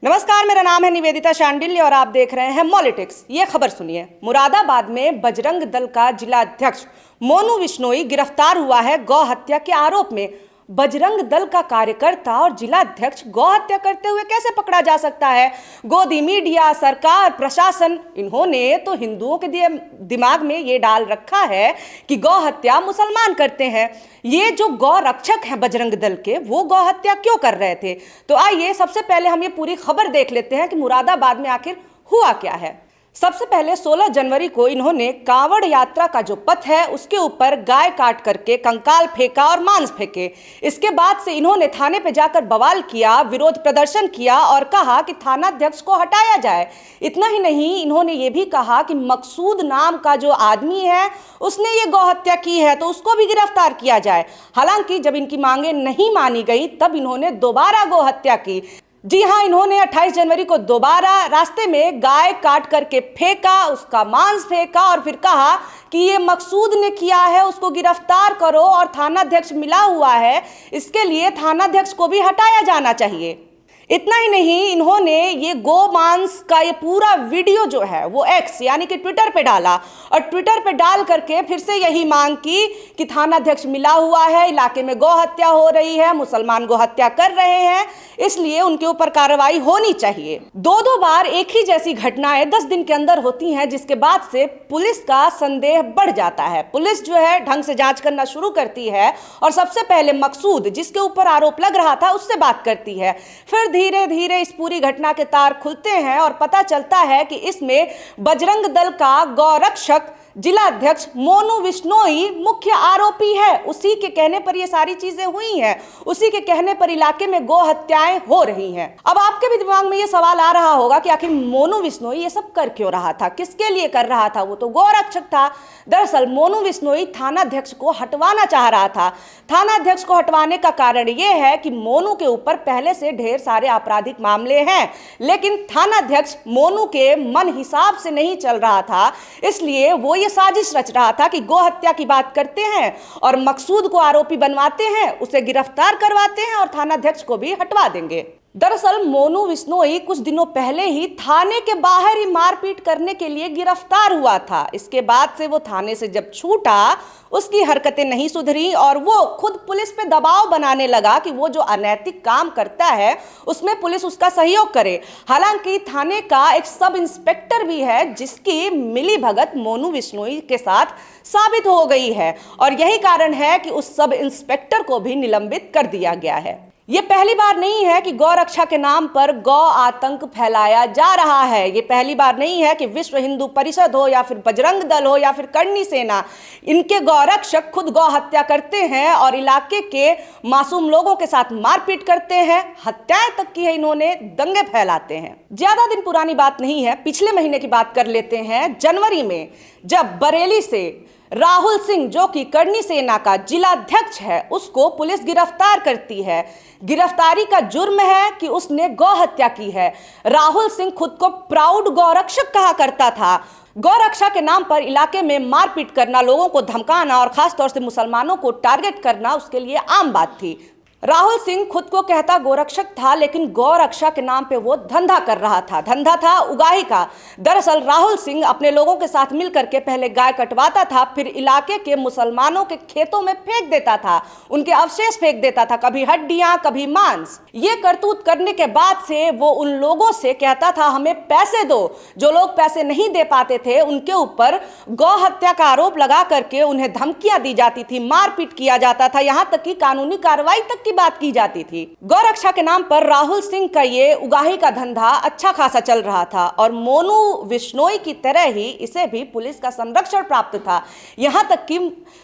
नमस्कार, मेरा नाम है निवेदिता शांडिल्य और आप देख रहे हैं मॉलिटिक्स। ये खबर सुनिए। मुरादाबाद में बजरंग दल का जिला अध्यक्ष मोनू विश्नोई गिरफ्तार हुआ है गौ हत्या के आरोप में। बजरंग दल का कार्यकर्ता और जिला अध्यक्ष गौ हत्या करते हुए कैसे पकड़ा जा सकता है? गोदी मीडिया, सरकार, प्रशासन, इन्होंने तो हिंदुओं के दिमाग में ये डाल रखा है कि गौ हत्या मुसलमान करते हैं। ये जो गौ रक्षक हैं बजरंग दल के, वो गौ हत्या क्यों कर रहे थे? तो आइए सबसे पहले हम ये पूरी खबर देख लेते हैं कि मुरादाबाद में आखिर हुआ क्या है। सबसे पहले 16 जनवरी को इन्होंने कांवड़ यात्रा का जो पथ है उसके ऊपर गाय काट करके कंकाल फेंका और मांस फेंके। इसके बाद से इन्होंने थाने पे जाकर बवाल किया, विरोध प्रदर्शन किया और कहा कि थानाध्यक्ष को हटाया जाए। इतना ही नहीं, इन्होंने ये भी कहा कि मकसूद नाम का जो आदमी है उसने ये गौ हत्या की है तो उसको भी गिरफ्तार किया जाए। हालांकि जब इनकी मांगे नहीं मानी गई तब इन्होंने दोबारा गौ हत्या की। जी हाँ, इन्होंने 28 जनवरी को दोबारा रास्ते में गाय काट करके फेंका, उसका मांस फेंका और फिर कहा कि ये मकसूद ने किया है, उसको गिरफ्तार करो और थानाध्यक्ष मिला हुआ है, इसके लिए थानाध्यक्ष को भी हटाया जाना चाहिए। इतना ही नहीं, इन्होंने ये गो मांस का ये पूरा वीडियो जो है वो एक्स यानी कि ट्विटर पे डाला और ट्विटर पे डाल करके फिर से यही मांग की कि थानाध्यक्ष मिला हुआ है, इलाके में गौ हत्या हो रही है, मुसलमान गौ हत्या कर रहे हैं, इसलिए उनके ऊपर कार्रवाई होनी चाहिए। दो बार एक ही जैसी घटनाएं 10 दिन के अंदर होती हैं, जिसके बाद से पुलिस का संदेह बढ़ जाता है। पुलिस जो है ढंग से जांच करना शुरू करती है और सबसे पहले मकसूद, जिसके ऊपर आरोप लग रहा था, उससे बात करती है। फिर धीरे धीरे इस पूरी घटना के तार खुलते हैं और पता चलता है कि इसमें बजरंग दल का गौरक्षक जिला अध्यक्ष मोनू विश्नोई मुख्य आरोपी है। उसी के कहने पर ये सारी चीजें हुई हैं, उसी के कहने पर इलाके में गौ हत्याएं हो रही हैं। अब आपके भी दिमाग में ये सवाल आ रहा होगा कि आखिर मोनू विश्नोई ये सब कर क्यों रहा था, किसके लिए कर रहा था? वो तो गौरक्षक था। दरअसल मोनू विश्नोई थानाध्यक्ष को हटवाना चाह रहा था। थानाध्यक्ष को हटवाने का कारण ये है कि मोनू के ऊपर पहले से ढेर सारे आपराधिक मामले हैं, लेकिन थानाध्यक्ष मोनू के मन हिसाब से नहीं चल रहा था, इसलिए वो ये साजिश रच रहा था कि गौ हत्या की बात करते हैं और मकसूद को आरोपी बनवाते हैं, उसे गिरफ्तार करवाते हैं और थानाध्यक्ष को भी हटवा देंगे। दरअसल मोनू विश्नोई कुछ दिनों पहले ही थाने के बाहर ही मारपीट करने के लिए गिरफ्तार हुआ था। इसके बाद से वो थाने से जब छूटा, उसकी हरकतें नहीं सुधरी और वो खुद पुलिस पे दबाव बनाने लगा कि वो जो अनैतिक काम करता है उसमें पुलिस उसका सहयोग करे। हालांकि थाने का एक सब इंस्पेक्टर भी है जिसकी मिलीभगत मोनू विश्नोई के साथ साबित हो गई है और यही कारण है कि उस सब इंस्पेक्टर को भी निलंबित कर दिया गया है। ये पहली बार नहीं है कि गौ रक्षा के नाम पर गौ आतंक फैलाया जा रहा है। ये पहली बार नहीं है कि विश्व हिंदू परिषद हो या फिर बजरंग दल हो या फिर करनी सेना, इनके गौरक्षक खुद गौ हत्या करते हैं और इलाके के मासूम लोगों के साथ मारपीट करते हैं, हत्याएं तक की है इन्होंने, दंगे फैलाते हैं। ज्यादा दिन पुरानी बात नहीं है, पिछले महीने की बात कर लेते हैं। जनवरी में जब बरेली से राहुल सिंह, जो कि करनी सेना का जिला अध्यक्ष है, उसको पुलिस गिरफ्तार करती है। गिरफ्तारी का जुर्म है कि उसने गौ हत्या की है। राहुल सिंह खुद को प्राउड गौरक्षक कहा करता था। गौरक्षा के नाम पर इलाके में मारपीट करना, लोगों को धमकाना और खासतौर से मुसलमानों को टारगेट करना उसके लिए आम बात थी। राहुल सिंह खुद को कहता गौरक्षक था, लेकिन गौरक्षा के नाम पे वो धंधा कर रहा था। धंधा था उगाही का। दरअसल राहुल सिंह अपने लोगों के साथ मिलकर के पहले गाय कटवाता था, फिर इलाके के मुसलमानों के खेतों में फेंक देता था, उनके अवशेष फेंक देता था, कभी हड्डियां कभी मांस। ये करतूत करने के बाद से वो उन लोगों से कहता था हमें पैसे दो। जो लोग पैसे नहीं दे पाते थे उनके ऊपर गौ हत्या का आरोप लगा करके उन्हें धमकियां दी जाती थी, मारपीट किया जाता था, यहां तक कि कानूनी कार्रवाई तक की बात की जाती थी। गौरक्षा के नाम पर राहुल सिंह का ये उगाही का धंधा अच्छा खासा चल रहा था और मोनू विश्नोई की तरह ही इसे भी पुलिस का संरक्षण प्राप्त था। यहां तक कि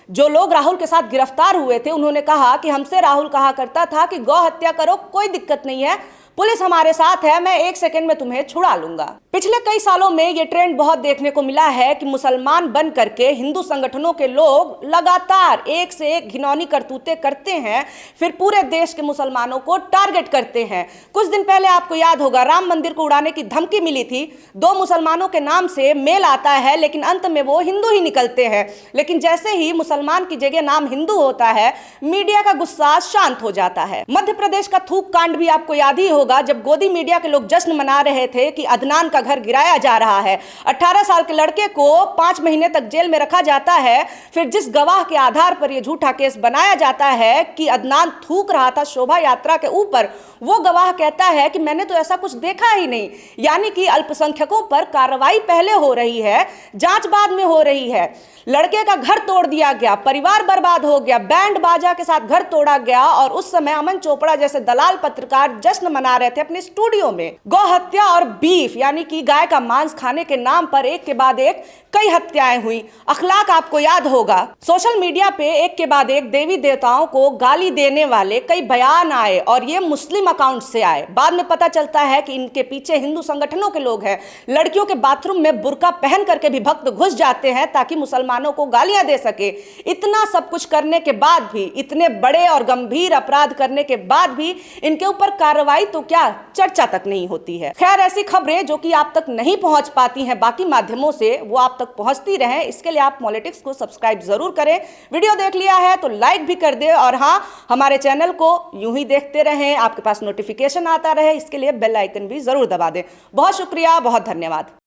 जो लोग राहुल के साथ गिरफ्तार हुए थे उन्होंने कहा कि हमसे राहुल कहा करता था कि गौ हत्या करो, कोई दिक्कत नहीं है, पुलिस हमारे साथ है, मैं 1 सेकंड में तुम्हें छुड़ा लूंगा। पिछले कई सालों में ये ट्रेंड बहुत देखने को मिला है कि मुसलमान बन करके हिंदू संगठनों के लोग लगातार एक से एक घिनौनी करतूतें करते हैं, फिर पूरे देश के मुसलमानों को टारगेट करते हैं। कुछ दिन पहले आपको याद होगा, राम मंदिर को उड़ाने की धमकी मिली थी। 2 मुसलमानों के नाम से मेल आता है, लेकिन अंत में वो हिंदू ही निकलते हैं। लेकिन जैसे ही मुसलमान की जगह नाम हिंदू होता है, मीडिया का गुस्सा शांत हो जाता है। मध्य प्रदेश का थूक कांड भी आपको याद ही होगा। होगा जब गोदी मीडिया के लोग जश्न मना रहे थे कि अदनान का घर गिराया जा रहा है। 18 साल के लड़के को 5 महीने तक जेल में रखा जाता है। फिर जिस गवाह के आधार पर यह झूठा केस बनाया जाता है कि अदनान थूक रहा था शोभा यात्रा के ऊपर, वो गवाह कहता है कि मैंने तो ऐसा कुछ देखा ही नहीं। यानी कि अल्पसंख्यकों पर कार्रवाई पहले हो रही है, जांच बाद में हो रही है। लड़के का घर तोड़ दिया गया, परिवार बर्बाद हो गया, बैंड बाजा के साथ घर तोड़ा गया और उस समय अमन चोपड़ा जैसे दलाल पत्रकार जश्न मना रहे थे अपने स्टूडियो में। गौ हत्या और बीफ यानी कि गाय का मांस खाने के नाम पर एक के बाद एक कई हत्याएं हुई। अखलाक आपको याद होगा, सोशल मीडिया पे एक के बाद एक देवी देवताओं को गाली देने वाले कई बयान आए और ये मुस्लिम अकाउंट से आए। बाद में पता चलता है कि इनके पीछे हिंदू संगठनों के लोग हैं। लड़कियों के बाथरूम में बुर्का पहन करके भी भक्त घुस जाते हैं ताकि मुसलमानों को गालियां दे सके। इतना सब कुछ करने के बाद भी, इतने बड़े और गंभीर अपराध करने के बाद भी इनके ऊपर कार्रवाई तो क्या चर्चा तक नहीं होती है। खैर, ऐसी खबरें जो कि आप तक नहीं पहुंच पाती हैं बाकी माध्यमों से, वो आप तक पहुंचती रहें, इसके लिए आप पॉलिटिक्स को सब्सक्राइब जरूर करें। वीडियो देख लिया है तो लाइक भी कर दे और हाँ, हमारे चैनल को यूं ही देखते रहें, आपके पास नोटिफिकेशन आता रहे, इसके लिए बेल आइकन भी जरूर दबा दें। बहुत शुक्रिया, बहुत धन्यवाद।